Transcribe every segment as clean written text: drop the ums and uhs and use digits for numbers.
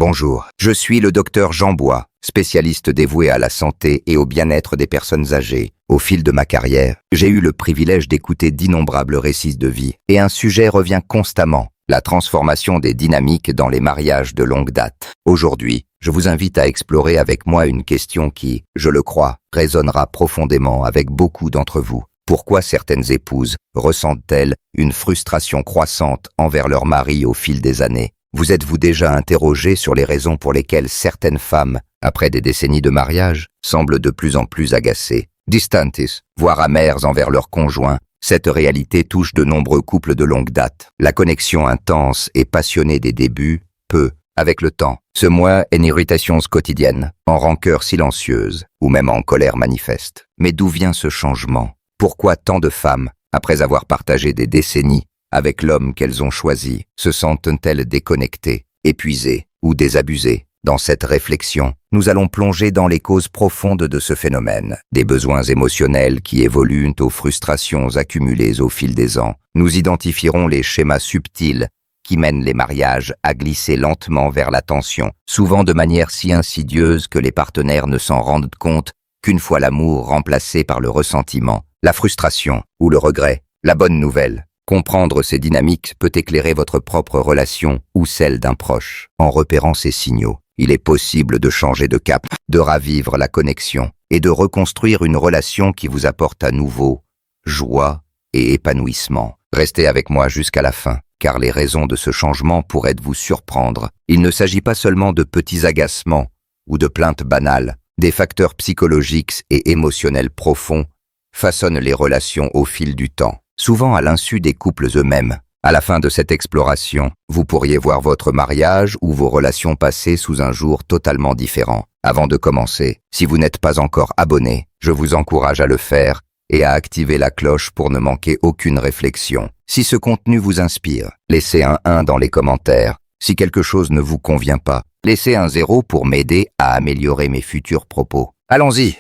Bonjour, je suis le docteur Jean Bois, spécialiste dévoué à la santé et au bien-être des personnes âgées. Au fil de ma carrière, j'ai eu le privilège d'écouter d'innombrables récits de vie, et un sujet revient constamment, la transformation des dynamiques dans les mariages de longue date. Aujourd'hui, je vous invite à explorer avec moi une question qui, je le crois, résonnera profondément avec beaucoup d'entre vous. Pourquoi certaines épouses ressentent-elles une frustration croissante envers leur mari au fil des années? Vous êtes-vous déjà interrogé sur les raisons pour lesquelles certaines femmes, après des décennies de mariage, semblent de plus en plus agacées, distantes, voire amères envers leurs conjoints? Cette réalité touche de nombreux couples de longue date. La connexion intense et passionnée des débuts peut, avec le temps, se muer en irritations quotidiennes, en rancœurs silencieuses ou même en colère manifeste. Mais d'où vient ce changement? Pourquoi tant de femmes, après avoir partagé des décennies avec l'homme qu'elles ont choisi, se sentent-elles déconnectées, épuisées ou désabusées? Dans cette réflexion, nous allons plonger dans les causes profondes de ce phénomène, des besoins émotionnels qui évoluent aux frustrations accumulées au fil des ans. Nous identifierons les schémas subtils qui mènent les mariages à glisser lentement vers la tension, souvent de manière si insidieuse que les partenaires ne s'en rendent compte qu'une fois l'amour remplacé par le ressentiment, la frustration ou le regret. La bonne nouvelle: comprendre ces dynamiques peut éclairer votre propre relation ou celle d'un proche. En repérant ces signaux, il est possible de changer de cap, de ravivre la connexion et de reconstruire une relation qui vous apporte à nouveau joie et épanouissement. Restez avec moi jusqu'à la fin, car les raisons de ce changement pourraient vous surprendre. Il ne s'agit pas seulement de petits agacements ou de plaintes banales. Des facteurs psychologiques et émotionnels profonds façonnent les relations au fil du temps, souvent à l'insu des couples eux-mêmes. À la fin de cette exploration, vous pourriez voir votre mariage ou vos relations passées sous un jour totalement différent. Avant de commencer, si vous n'êtes pas encore abonné, je vous encourage à le faire et à activer la cloche pour ne manquer aucune réflexion. Si ce contenu vous inspire, laissez un 1 dans les commentaires. Si quelque chose ne vous convient pas, laissez un 0 pour m'aider à améliorer mes futurs propos. Allons-y.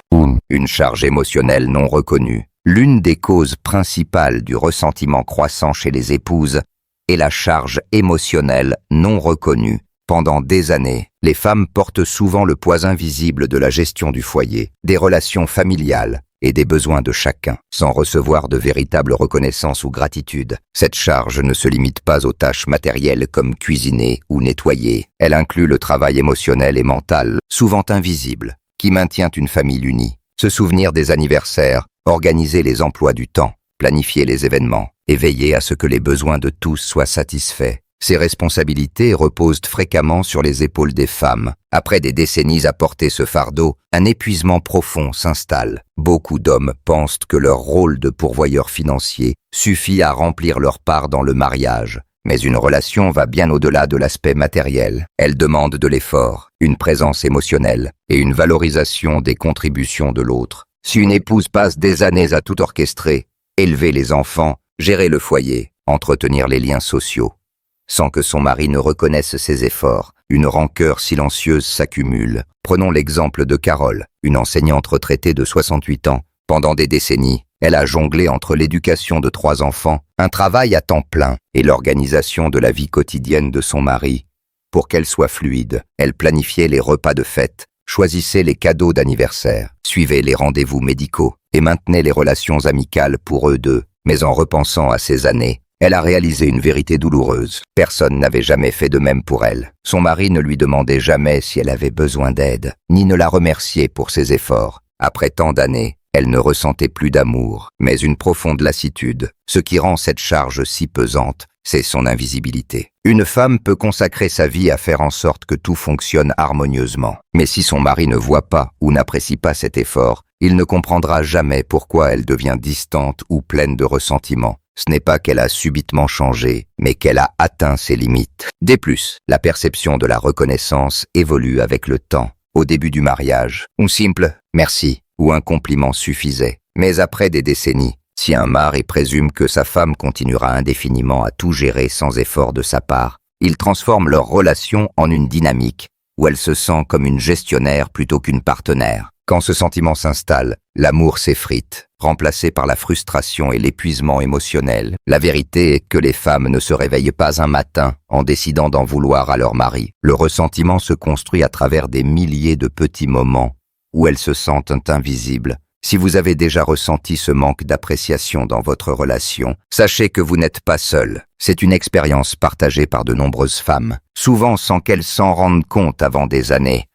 Une charge émotionnelle non reconnue. L'une des causes principales du ressentiment croissant chez les épouses est la charge émotionnelle non reconnue. Pendant des années, les femmes portent souvent le poids invisible de la gestion du foyer, des relations familiales et des besoins de chacun, sans recevoir de véritable reconnaissance ou gratitude. Cette charge ne se limite pas aux tâches matérielles comme cuisiner ou nettoyer. Elle inclut le travail émotionnel et mental, souvent invisible, qui maintient une famille unie. Se souvenir des anniversaires, organiser les emplois du temps, planifier les événements et veiller à ce que les besoins de tous soient satisfaits. Ces responsabilités reposent fréquemment sur les épaules des femmes. Après des décennies à porter ce fardeau, un épuisement profond s'installe. Beaucoup d'hommes pensent que leur rôle de pourvoyeur financier suffit à remplir leur part dans le mariage. Mais une relation va bien au-delà de l'aspect matériel. Elle demande de l'effort, une présence émotionnelle et une valorisation des contributions de l'autre. Si une épouse passe des années à tout orchestrer, élever les enfants, gérer le foyer, entretenir les liens sociaux, sans que son mari ne reconnaisse ses efforts, une rancœur silencieuse s'accumule. Prenons l'exemple de Carole, une enseignante retraitée de 68 ans. Pendant des décennies, elle a jonglé entre l'éducation de 3 enfants, un travail à temps plein et l'organisation de la vie quotidienne de son mari. Pour qu'elle soit fluide, elle planifiait les repas de fête, choisissait les cadeaux d'anniversaire, suivait les rendez-vous médicaux et maintenait les relations amicales pour eux deux. Mais en repensant à ces années, elle a réalisé une vérité douloureuse. Personne n'avait jamais fait de même pour elle. Son mari ne lui demandait jamais si elle avait besoin d'aide, ni ne la remerciait pour ses efforts. Après tant d'années, elle ne ressentait plus d'amour, mais une profonde lassitude. Ce qui rend cette charge si pesante, c'est son invisibilité. Une femme peut consacrer sa vie à faire en sorte que tout fonctionne harmonieusement. Mais si son mari ne voit pas ou n'apprécie pas cet effort, il ne comprendra jamais pourquoi elle devient distante ou pleine de ressentiment. Ce n'est pas qu'elle a subitement changé, mais qu'elle a atteint ses limites. De plus, la perception de la reconnaissance évolue avec le temps. Au début du mariage, un simple « merci » ou un compliment suffisait. Mais après des décennies, si un mari présume que sa femme continuera indéfiniment à tout gérer sans effort de sa part, il transforme leur relation en une dynamique où elle se sent comme une gestionnaire plutôt qu'une partenaire. Quand ce sentiment s'installe, l'amour s'effrite, remplacé par la frustration et l'épuisement émotionnel. La vérité est que les femmes ne se réveillent pas un matin en décidant d'en vouloir à leur mari. Le ressentiment se construit à travers des milliers de petits moments où elles se sentent invisibles. Si vous avez déjà ressenti ce manque d'appréciation dans votre relation, sachez que vous n'êtes pas seul. C'est une expérience partagée par de nombreuses femmes, souvent sans qu'elles s'en rendent compte avant des années.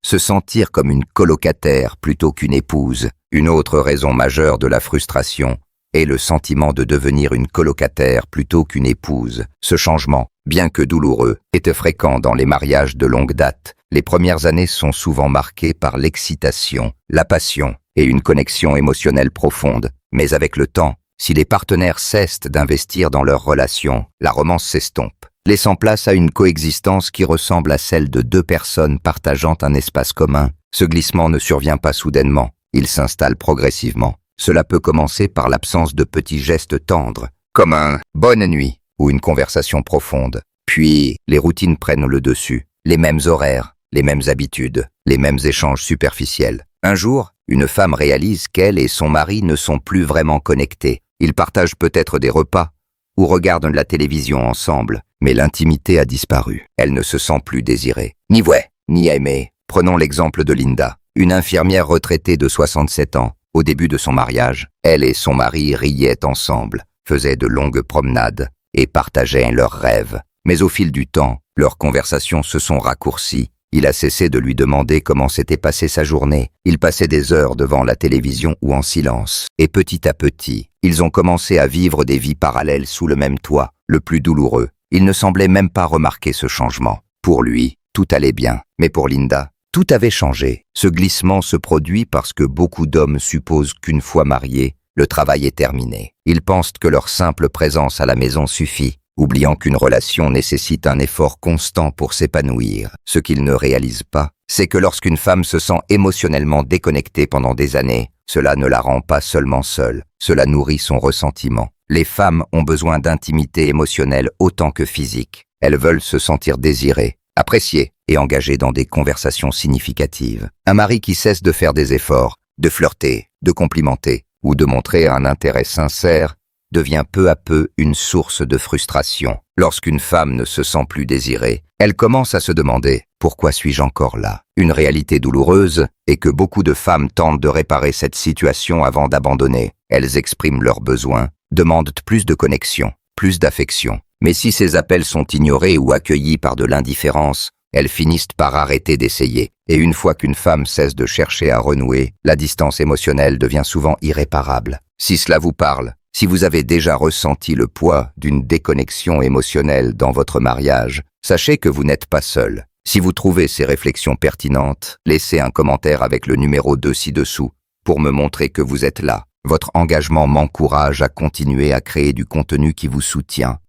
Se sentir comme une colocataire plutôt qu'une épouse. Une autre raison majeure de la frustration est le sentiment de devenir une colocataire plutôt qu'une épouse. Ce changement, bien que douloureux, est fréquent dans les mariages de longue date. Les premières années sont souvent marquées par l'excitation, la passion et une connexion émotionnelle profonde. Mais avec le temps, si les partenaires cessent d'investir dans leur relation, la romance s'estompe, laissant place à une coexistence qui ressemble à celle de deux personnes partageant un espace commun. Ce glissement ne survient pas soudainement, il s'installe progressivement. Cela peut commencer par l'absence de petits gestes tendres, comme un « bonne nuit » ou une conversation profonde. Puis, les routines prennent le dessus, les mêmes horaires, les mêmes habitudes, les mêmes échanges superficiels. Un jour, une femme réalise qu'elle et son mari ne sont plus vraiment connectés. Ils partagent peut-être des repas ou regardent la télévision ensemble, mais l'intimité a disparu. Elle ne se sent plus désirée, ni vouée, ni aimée. Prenons l'exemple de Linda, une infirmière retraitée de 67 ans. Au début de son mariage, elle et son mari riaient ensemble, faisaient de longues promenades et partageaient leurs rêves. Mais au fil du temps, leurs conversations se sont raccourcies. Il a cessé de lui demander comment s'était passée sa journée. Il passait des heures devant la télévision ou en silence. Et petit à petit, ils ont commencé à vivre des vies parallèles sous le même toit. Le plus douloureux, il ne semblait même pas remarquer ce changement. Pour lui, tout allait bien. Mais pour Linda, tout avait changé. Ce glissement se produit parce que beaucoup d'hommes supposent qu'une fois mariés, le travail est terminé. Ils pensent que leur simple présence à la maison suffit, oubliant qu'une relation nécessite un effort constant pour s'épanouir. Ce qu'ils ne réalisent pas, c'est que lorsqu'une femme se sent émotionnellement déconnectée pendant des années, cela ne la rend pas seulement seule, cela nourrit son ressentiment. Les femmes ont besoin d'intimité émotionnelle autant que physique. Elles veulent se sentir désirées, appréciées et engagées dans des conversations significatives. Un mari qui cesse de faire des efforts, de flirter, de complimenter ou de montrer un intérêt sincère devient peu à peu une source de frustration. Lorsqu'une femme ne se sent plus désirée, elle commence à se demander « Pourquoi suis-je encore là ?» Une réalité douloureuse est que beaucoup de femmes tentent de réparer cette situation avant d'abandonner. Elles expriment leurs besoins, demandent plus de connexion, plus d'affection. Mais si ces appels sont ignorés ou accueillis par de l'indifférence, elles finissent par arrêter d'essayer. Et une fois qu'une femme cesse de chercher à renouer, la distance émotionnelle devient souvent irréparable. Si cela vous parle, si vous avez déjà ressenti le poids d'une déconnexion émotionnelle dans votre mariage, sachez que vous n'êtes pas seul. Si vous trouvez ces réflexions pertinentes, laissez un commentaire avec le numéro 2 ci-dessous pour me montrer que vous êtes là. Votre engagement m'encourage à continuer à créer du contenu qui vous soutient.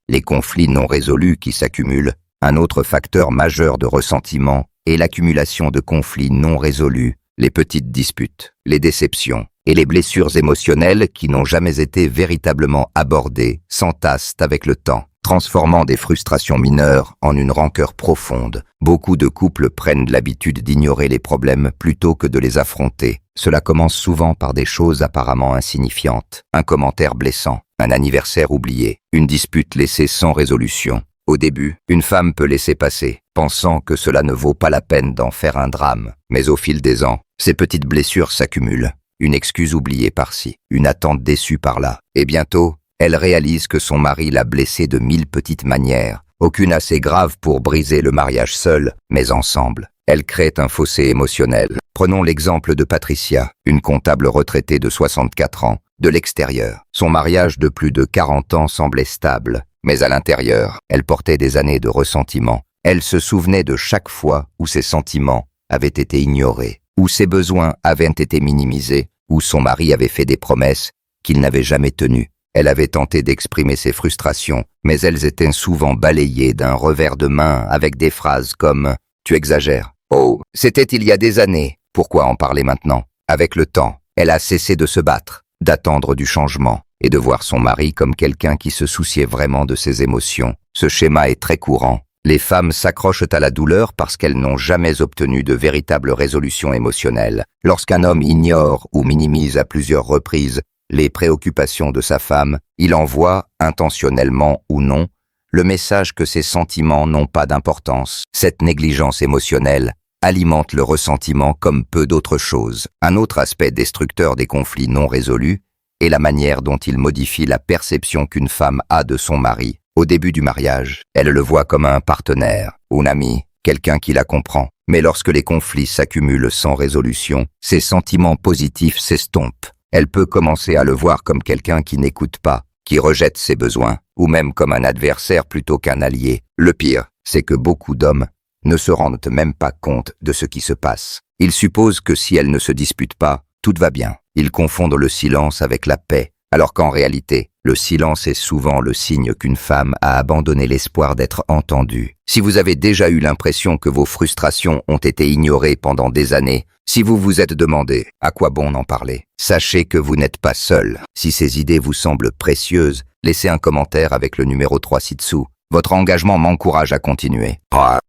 Les conflits non résolus qui s'accumulent. Un autre facteur majeur de ressentiment est l'accumulation de conflits non résolus, les petites disputes, les déceptions et les blessures émotionnelles qui n'ont jamais été véritablement abordées s'entassent avec le temps, transformant des frustrations mineures en une rancœur profonde. Beaucoup de couples prennent l'habitude d'ignorer les problèmes plutôt que de les affronter. Cela commence souvent par des choses apparemment insignifiantes, un commentaire blessant, un anniversaire oublié, une dispute laissée sans résolution. Au début, une femme peut laisser passer, pensant que cela ne vaut pas la peine d'en faire un drame. Mais au fil des ans, ces petites blessures s'accumulent. Une excuse oubliée par-ci, une attente déçue par-là. Et bientôt, elle réalise que son mari l'a blessée de 1000 petites manières, aucune assez grave pour briser le mariage seul, mais ensemble. Elle crée un fossé émotionnel. Prenons l'exemple de Patricia, une comptable retraitée de 64 ans, de l'extérieur. Son mariage de plus de 40 ans semblait stable, mais à l'intérieur, elle portait des années de ressentiment. Elle se souvenait de chaque fois où ses sentiments avaient été ignorés, où ses besoins avaient été minimisés, où son mari avait fait des promesses qu'il n'avait jamais tenues. Elle avait tenté d'exprimer ses frustrations, mais elles étaient souvent balayées d'un revers de main avec des phrases comme « Tu exagères »,« Oh, c'était il y a des années, pourquoi en parler maintenant ?» Avec le temps, elle a cessé de se battre, d'attendre du changement et de voir son mari comme quelqu'un qui se souciait vraiment de ses émotions. Ce schéma est très courant. Les femmes s'accrochent à la douleur parce qu'elles n'ont jamais obtenu de véritable résolution émotionnelle. Lorsqu'un homme ignore ou minimise à plusieurs reprises les préoccupations de sa femme, il envoie, intentionnellement ou non, le message que ses sentiments n'ont pas d'importance. Cette négligence émotionnelle alimente le ressentiment comme peu d'autres choses. Un autre aspect destructeur des conflits non résolus est la manière dont il modifie la perception qu'une femme a de son mari. Au début du mariage, elle le voit comme un partenaire, un ami, quelqu'un qui la comprend. Mais lorsque les conflits s'accumulent sans résolution, ses sentiments positifs s'estompent. Elle peut commencer à le voir comme quelqu'un qui n'écoute pas, qui rejette ses besoins, ou même comme un adversaire plutôt qu'un allié. Le pire, c'est que beaucoup d'hommes ne se rendent même pas compte de ce qui se passe. Ils supposent que si elles ne se disputent pas, tout va bien. Ils confondent le silence avec la paix, alors qu'en réalité, le silence est souvent le signe qu'une femme a abandonné l'espoir d'être entendue. Si vous avez déjà eu l'impression que vos frustrations ont été ignorées pendant des années, si vous vous êtes demandé « à quoi bon en parler ?», sachez que vous n'êtes pas seul. Si ces idées vous semblent précieuses, laissez un commentaire avec le numéro 3 ci-dessous. Votre engagement m'encourage à continuer.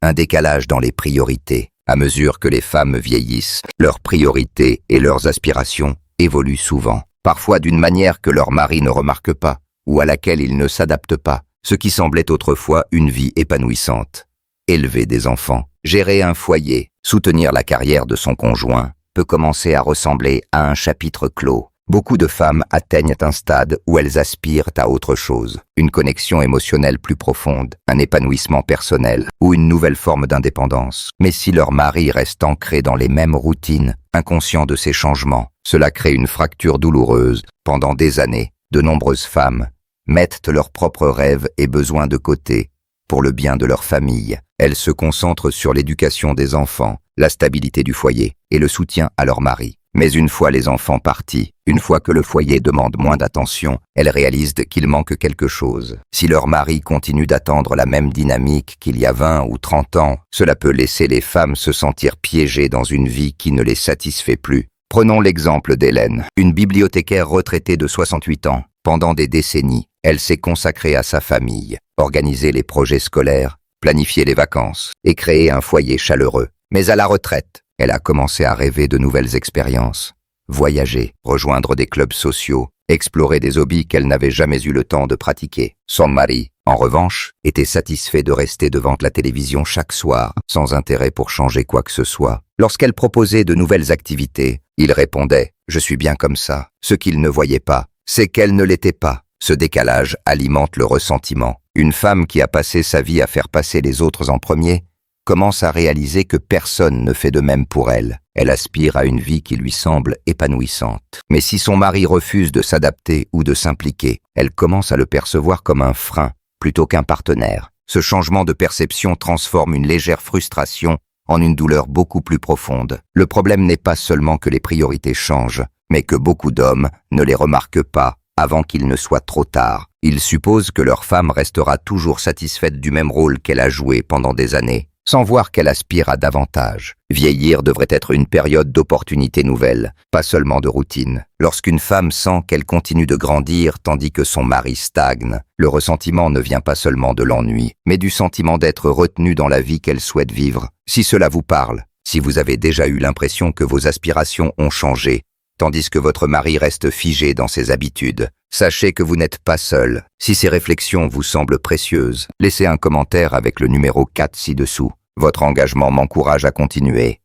Un décalage dans les priorités. À mesure que les femmes vieillissent, leurs priorités et leurs aspirations évoluent souvent. Parfois d'une manière que leur mari ne remarque pas, ou à laquelle il ne s'adapte pas, ce qui semblait autrefois une vie épanouissante. Élever des enfants, gérer un foyer, soutenir la carrière de son conjoint, peut commencer à ressembler à un chapitre clos. Beaucoup de femmes atteignent un stade où elles aspirent à autre chose, une connexion émotionnelle plus profonde, un épanouissement personnel ou une nouvelle forme d'indépendance. Mais si leur mari reste ancré dans les mêmes routines, inconscient de ces changements, cela crée une fracture douloureuse. Pendant des années, de nombreuses femmes mettent leurs propres rêves et besoins de côté pour le bien de leur famille. Elles se concentrent sur l'éducation des enfants, la stabilité du foyer et le soutien à leur mari. Mais une fois les enfants partis, une fois que le foyer demande moins d'attention, elles réalisent qu'il manque quelque chose. Si leur mari continue d'attendre la même dynamique qu'il y a 20 ou 30 ans, cela peut laisser les femmes se sentir piégées dans une vie qui ne les satisfait plus. Prenons l'exemple d'Hélène, une bibliothécaire retraitée de 68 ans. Pendant des décennies, elle s'est consacrée à sa famille, organisé les projets scolaires, planifié les vacances et créé un foyer chaleureux. Mais à la retraite, elle a commencé à rêver de nouvelles expériences, voyager, rejoindre des clubs sociaux, explorer des hobbies qu'elle n'avait jamais eu le temps de pratiquer. Son mari, en revanche, était satisfait de rester devant la télévision chaque soir, sans intérêt pour changer quoi que ce soit. Lorsqu'elle proposait de nouvelles activités, il répondait « Je suis bien comme ça ». Ce qu'il ne voyait pas, c'est qu'elle ne l'était pas. Ce décalage alimente le ressentiment. Une femme qui a passé sa vie à faire passer les autres en premier commence à réaliser que personne ne fait de même pour elle. Elle aspire à une vie qui lui semble épanouissante. Mais si son mari refuse de s'adapter ou de s'impliquer, elle commence à le percevoir comme un frein plutôt qu'un partenaire. Ce changement de perception transforme une légère frustration en une douleur beaucoup plus profonde. Le problème n'est pas seulement que les priorités changent, mais que beaucoup d'hommes ne les remarquent pas avant qu'il ne soit trop tard. Ils supposent que leur femme restera toujours satisfaite du même rôle qu'elle a joué pendant des années, sans voir qu'elle aspire à davantage. Vieillir devrait être une période d'opportunités nouvelles, pas seulement de routine. Lorsqu'une femme sent qu'elle continue de grandir tandis que son mari stagne, le ressentiment ne vient pas seulement de l'ennui, mais du sentiment d'être retenue dans la vie qu'elle souhaite vivre. Si cela vous parle, si vous avez déjà eu l'impression que vos aspirations ont changé, tandis que votre mari reste figé dans ses habitudes, sachez que vous n'êtes pas seul. Si ces réflexions vous semblent précieuses, laissez un commentaire avec le numéro 4 ci-dessous. Votre engagement m'encourage à continuer.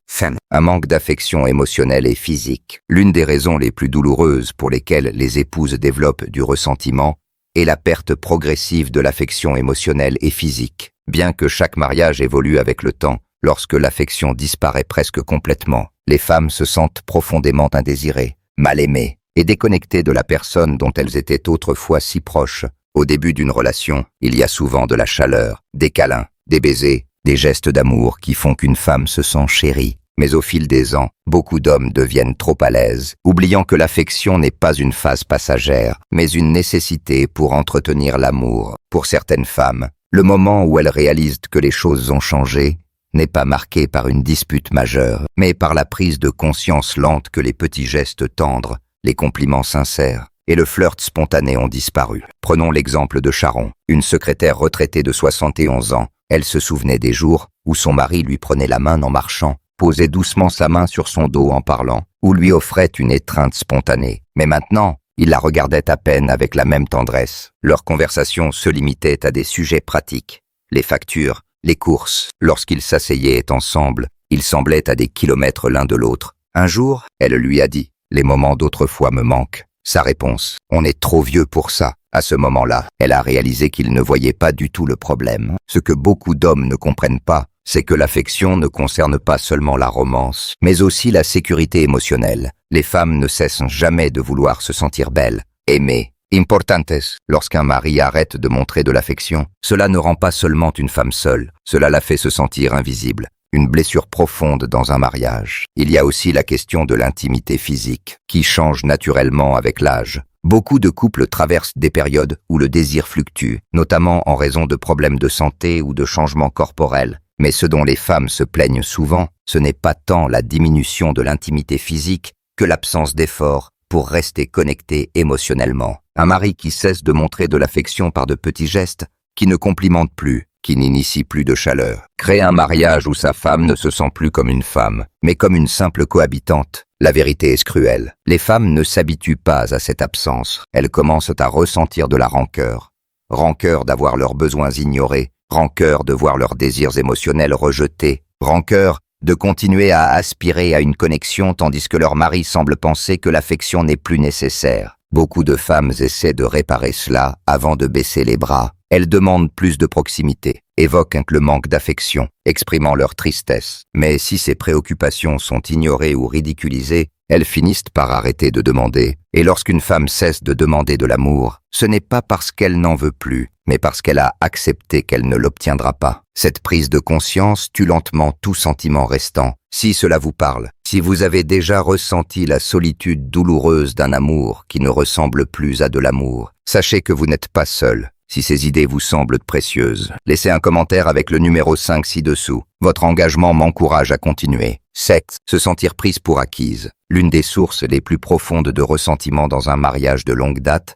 Un manque d'affection émotionnelle et physique. L'une des raisons les plus douloureuses pour lesquelles les épouses développent du ressentiment est la perte progressive de l'affection émotionnelle et physique. Bien que chaque mariage évolue avec le temps, lorsque l'affection disparaît presque complètement, les femmes se sentent profondément indésirées, mal aimées et déconnectées de la personne dont elles étaient autrefois si proches. Au début d'une relation, il y a souvent de la chaleur, des câlins, des baisers, des gestes d'amour qui font qu'une femme se sent chérie. Mais au fil des ans, beaucoup d'hommes deviennent trop à l'aise, oubliant que l'affection n'est pas une phase passagère, mais une nécessité pour entretenir l'amour. Pour certaines femmes, le moment où elles réalisent que les choses ont changé n'est pas marqué par une dispute majeure, mais par la prise de conscience lente que les petits gestes tendres, les compliments sincères, et le flirt spontané ont disparu. Prenons l'exemple de Sharon, une secrétaire retraitée de 71 ans. Elle se souvenait des jours où son mari lui prenait la main en marchant, posait doucement sa main sur son dos en parlant, ou lui offrait une étreinte spontanée. Mais maintenant, il la regardait à peine avec la même tendresse. Leur conversation se limitait à des sujets pratiques. Les factures, les courses. Lorsqu'ils s'asseyaient ensemble, ils semblaient à des kilomètres l'un de l'autre. Un jour, elle lui a dit « Les moments d'autrefois me manquent ». Sa réponse « On est trop vieux pour ça ». À ce moment-là, elle a réalisé qu'il ne voyait pas du tout le problème. Ce que beaucoup d'hommes ne comprennent pas, c'est que l'affection ne concerne pas seulement la romance, mais aussi la sécurité émotionnelle. Les femmes ne cessent jamais de vouloir se sentir belles, aimées, importantes. Lorsqu'un mari arrête de montrer de l'affection, cela ne rend pas seulement une femme seule, cela la fait se sentir invisible. Une blessure profonde dans un mariage. Il y a aussi la question de l'intimité physique, qui change naturellement avec l'âge. Beaucoup de couples traversent des périodes où le désir fluctue, notamment en raison de problèmes de santé ou de changements corporels. Mais ce dont les femmes se plaignent souvent, ce n'est pas tant la diminution de l'intimité physique que l'absence d'efforts pour rester connecté émotionnellement. Un mari qui cesse de montrer de l'affection par de petits gestes, qui ne complimente plus, qui n'initie plus de chaleur. Crée un mariage où sa femme ne se sent plus comme une femme, mais comme une simple cohabitante. La vérité est cruelle. Les femmes ne s'habituent pas à cette absence. Elles commencent à ressentir de la rancœur. Rancœur d'avoir leurs besoins ignorés, rancœur de voir leurs désirs émotionnels rejetés, rancœur de continuer à aspirer à une connexion tandis que leur mari semble penser que l'affection n'est plus nécessaire. Beaucoup de femmes essaient de réparer cela avant de baisser les bras. Elles demandent plus de proximité, évoquent le manque d'affection, exprimant leur tristesse. Mais si ces préoccupations sont ignorées ou ridiculisées, elles finissent par arrêter de demander. Et lorsqu'une femme cesse de demander de l'amour, ce n'est pas parce qu'elle n'en veut plus, mais parce qu'elle a accepté qu'elle ne l'obtiendra pas. Cette prise de conscience tue lentement tout sentiment restant. Si cela vous parle, si vous avez déjà ressenti la solitude douloureuse d'un amour qui ne ressemble plus à de l'amour, sachez que vous n'êtes pas seul. Si ces idées vous semblent précieuses, laissez un commentaire avec le numéro 5 ci-dessous. Votre engagement m'encourage à continuer. 7. Se sentir prise pour acquise. L'une des sources les plus profondes de ressentiment dans un mariage de longue date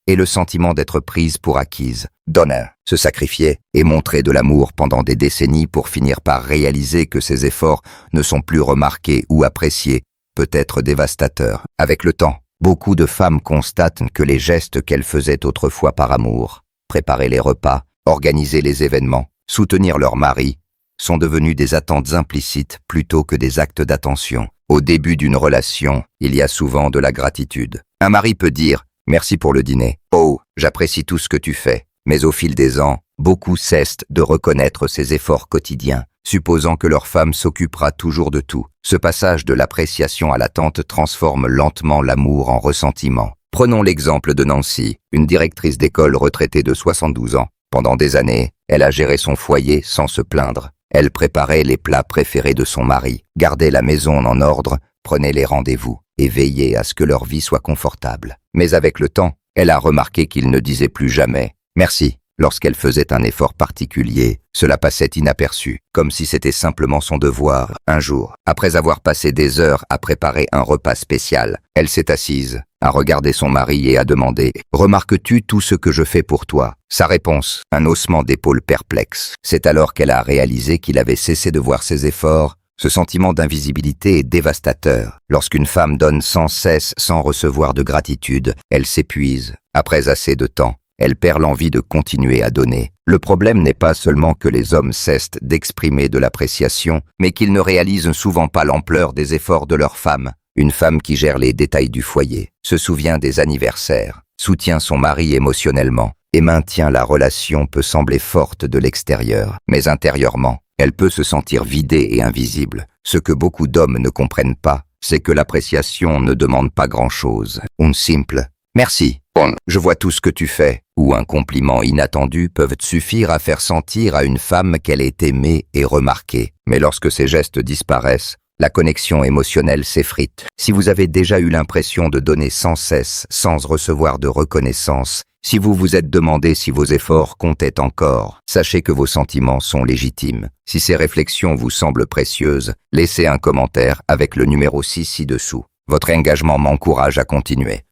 est le sentiment d'être prise pour acquise. Donner, se sacrifier et montrer de l'amour pendant des décennies pour finir par réaliser que ses efforts ne sont plus remarqués ou appréciés peut être dévastateur. Avec le temps, beaucoup de femmes constatent que les gestes qu'elles faisaient autrefois par amour, préparer les repas, organiser les événements, soutenir leur mari, sont devenus des attentes implicites plutôt que des actes d'attention. Au début d'une relation, il y a souvent de la gratitude. Un mari peut dire « Merci pour le dîner »,« Oh, j'apprécie tout ce que tu fais ». Mais au fil des ans, beaucoup cessent de reconnaître ses efforts quotidiens, supposant que leur femme s'occupera toujours de tout. Ce passage de l'appréciation à l'attente transforme lentement l'amour en ressentiment. Prenons l'exemple de Nancy, une directrice d'école retraitée de 72 ans. Pendant des années, elle a géré son foyer sans se plaindre. Elle préparait les plats préférés de son mari, gardait la maison en ordre, prenait les rendez-vous et veillait à ce que leur vie soit confortable. Mais avec le temps, elle a remarqué qu'il ne disait plus jamais « merci ». Lorsqu'elle faisait un effort particulier, cela passait inaperçu, comme si c'était simplement son devoir. Un jour, après avoir passé des heures à préparer un repas spécial, elle s'est assise, a regardé son mari et a demandé « Remarques-tu tout ce que je fais pour toi ?» Sa réponse, un haussement d'épaules perplexe. C'est alors qu'elle a réalisé qu'il avait cessé de voir ses efforts. Ce sentiment d'invisibilité est dévastateur. Lorsqu'une femme donne sans cesse, sans recevoir de gratitude, elle s'épuise. Après assez de temps, elle perd l'envie de continuer à donner. Le problème n'est pas seulement que les hommes cessent d'exprimer de l'appréciation, mais qu'ils ne réalisent souvent pas l'ampleur des efforts de leur femme. Une femme qui gère les détails du foyer, se souvient des anniversaires, soutient son mari émotionnellement et maintient la relation peut sembler forte de l'extérieur, mais intérieurement, elle peut se sentir vidée et invisible. Ce que beaucoup d'hommes ne comprennent pas, c'est que l'appréciation ne demande pas grand-chose. Un simple « merci ». Bon, je vois tout ce que tu fais, ou un compliment inattendu peuvent suffire à faire sentir à une femme qu'elle est aimée et remarquée. Mais lorsque ces gestes disparaissent, la connexion émotionnelle s'effrite. Si vous avez déjà eu l'impression de donner sans cesse, sans recevoir de reconnaissance, si vous vous êtes demandé si vos efforts comptaient encore, sachez que vos sentiments sont légitimes. Si ces réflexions vous semblent précieuses, laissez un commentaire avec le numéro 6 ci-dessous. Votre engagement m'encourage à continuer.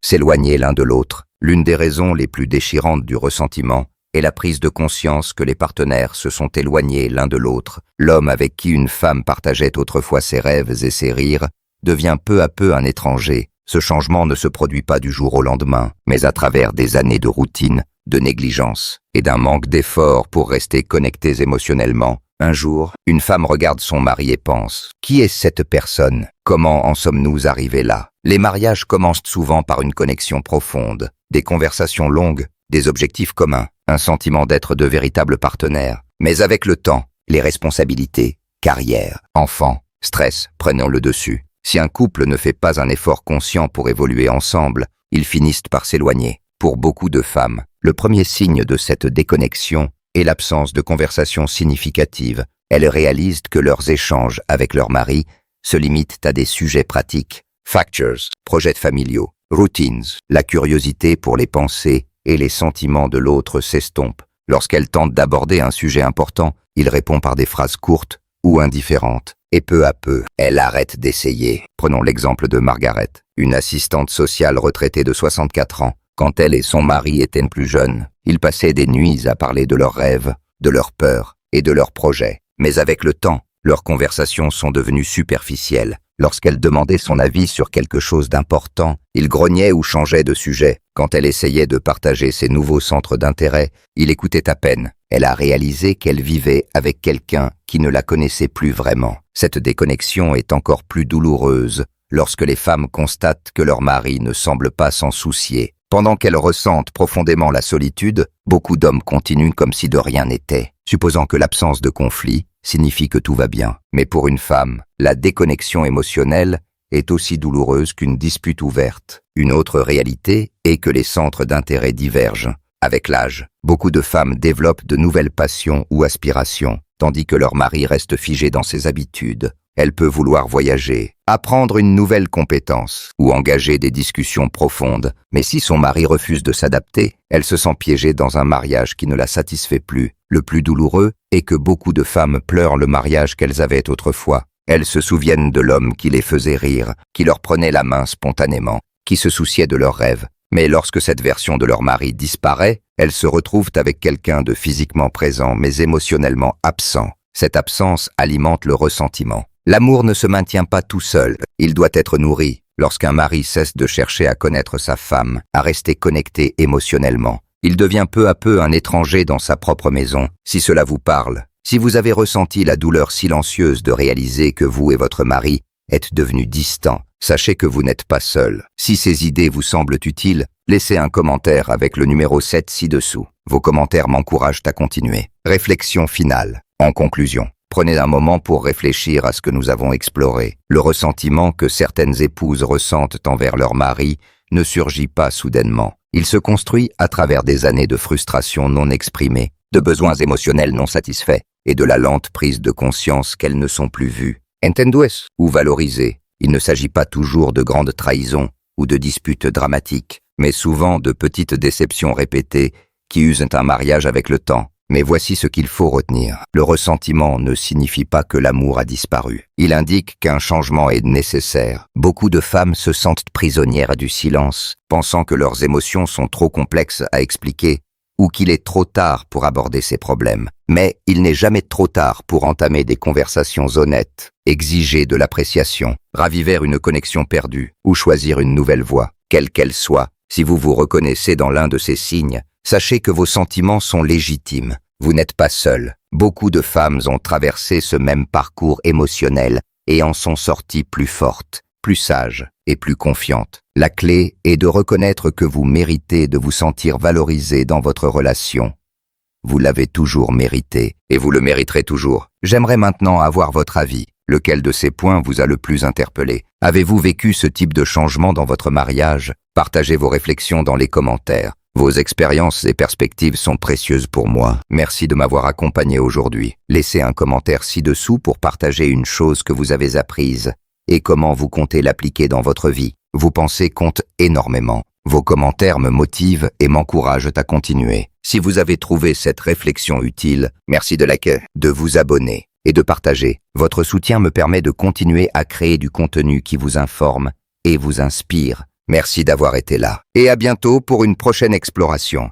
S'éloigner l'un de l'autre. L'une des raisons les plus déchirantes du ressentiment est la prise de conscience que les partenaires se sont éloignés l'un de l'autre. L'homme avec qui une femme partageait autrefois ses rêves et ses rires devient peu à peu un étranger. Ce changement ne se produit pas du jour au lendemain, mais à travers des années de routine, de négligence et d'un manque d'effort pour rester connectés émotionnellement. Un jour, une femme regarde son mari et pense « Qui est cette personne? Comment en sommes-nous arrivés là ?» Les mariages commencent souvent par une connexion profonde, des conversations longues, des objectifs communs, un sentiment d'être de véritables partenaires. Mais avec le temps, les responsabilités, carrière, enfants, stress prennent le dessus. Si un couple ne fait pas un effort conscient pour évoluer ensemble, ils finissent par s'éloigner. Pour beaucoup de femmes, le premier signe de cette déconnexion est l'absence de conversations significatives. Elles réalisent que leurs échanges avec leur mari se limitent à des sujets pratiques, factures, projets familiaux, routines. La curiosité pour les pensées et les sentiments de l'autre s'estompe. Lorsqu'elles tentent d'aborder un sujet important, il répond par des phrases courtes ou indifférentes. Et peu à peu, elle arrête d'essayer. Prenons l'exemple de Margaret, une assistante sociale retraitée de 64 ans. Quand elle et son mari étaient plus jeunes, ils passaient des nuits à parler de leurs rêves, de leurs peurs et de leurs projets. Mais avec le temps, leurs conversations sont devenues superficielles. Lorsqu'elle demandait son avis sur quelque chose d'important, il grognait ou changeait de sujet. Quand elle essayait de partager ses nouveaux centres d'intérêt, il écoutait à peine. Elle a réalisé qu'elle vivait avec quelqu'un qui ne la connaissait plus vraiment. Cette déconnexion est encore plus douloureuse lorsque les femmes constatent que leur mari ne semble pas s'en soucier. Pendant qu'elles ressentent profondément la solitude, beaucoup d'hommes continuent comme si de rien n'était, supposant que l'absence de conflit signifie que tout va bien. Mais pour une femme, la déconnexion émotionnelle est aussi douloureuse qu'une dispute ouverte. Une autre réalité est que les centres d'intérêt divergent. Avec l'âge, beaucoup de femmes développent de nouvelles passions ou aspirations, tandis que leur mari reste figé dans ses habitudes. Elle peut vouloir voyager, apprendre une nouvelle compétence ou engager des discussions profondes. Mais si son mari refuse de s'adapter, elle se sent piégée dans un mariage qui ne la satisfait plus. Le plus douloureux est que beaucoup de femmes pleurent le mariage qu'elles avaient autrefois. Elles se souviennent de l'homme qui les faisait rire, qui leur prenait la main spontanément, qui se souciait de leurs rêves. Mais lorsque cette version de leur mari disparaît, elles se retrouvent avec quelqu'un de physiquement présent mais émotionnellement absent. Cette absence alimente le ressentiment. L'amour ne se maintient pas tout seul, il doit être nourri. Lorsqu'un mari cesse de chercher à connaître sa femme, à rester connecté émotionnellement, il devient peu à peu un étranger dans sa propre maison. Si cela vous parle, si vous avez ressenti la douleur silencieuse de réaliser que vous et votre mari êtes devenus distants, sachez que vous n'êtes pas seul. Si ces idées vous semblent utiles, laissez un commentaire avec le numéro 7 ci-dessous. Vos commentaires m'encouragent à continuer. Réflexion finale. En conclusion, prenez un moment pour réfléchir à ce que nous avons exploré. Le ressentiment que certaines épouses ressentent envers leur mari ne surgit pas soudainement. Il se construit à travers des années de frustration non exprimée, de besoins émotionnels non satisfaits et de la lente prise de conscience qu'elles ne sont plus vues, entendues ou valorisées. Il ne s'agit pas toujours de grandes trahisons ou de disputes dramatiques, mais souvent de petites déceptions répétées qui usent un mariage avec le temps. Mais voici ce qu'il faut retenir. Le ressentiment ne signifie pas que l'amour a disparu. Il indique qu'un changement est nécessaire. Beaucoup de femmes se sentent prisonnières du silence, pensant que leurs émotions sont trop complexes à expliquer ou qu'il est trop tard pour aborder ces problèmes. Mais il n'est jamais trop tard pour entamer des conversations honnêtes, exiger de l'appréciation, raviver une connexion perdue ou choisir une nouvelle voie, quelle qu'elle soit. Si vous vous reconnaissez dans l'un de ces signes, sachez que vos sentiments sont légitimes. Vous n'êtes pas seul. Beaucoup de femmes ont traversé ce même parcours émotionnel et en sont sorties plus fortes, plus sages et plus confiantes. La clé est de reconnaître que vous méritez de vous sentir valorisé dans votre relation. Vous l'avez toujours mérité et vous le mériterez toujours. J'aimerais maintenant avoir votre avis. Lequel de ces points vous a le plus interpellé? Avez-vous vécu ce type de changement dans votre mariage? Partagez vos réflexions dans les commentaires. Vos expériences et perspectives sont précieuses pour moi. Merci de m'avoir accompagné aujourd'hui. Laissez un commentaire ci-dessous pour partager une chose que vous avez apprise et comment vous comptez l'appliquer dans votre vie. Vos pensées comptent énormément. Vos commentaires me motivent et m'encouragent à continuer. Si vous avez trouvé cette réflexion utile, merci de liker, de vous abonner et de partager. Votre soutien me permet de continuer à créer du contenu qui vous informe et vous inspire. Merci d'avoir été là. Et à bientôt pour une prochaine exploration.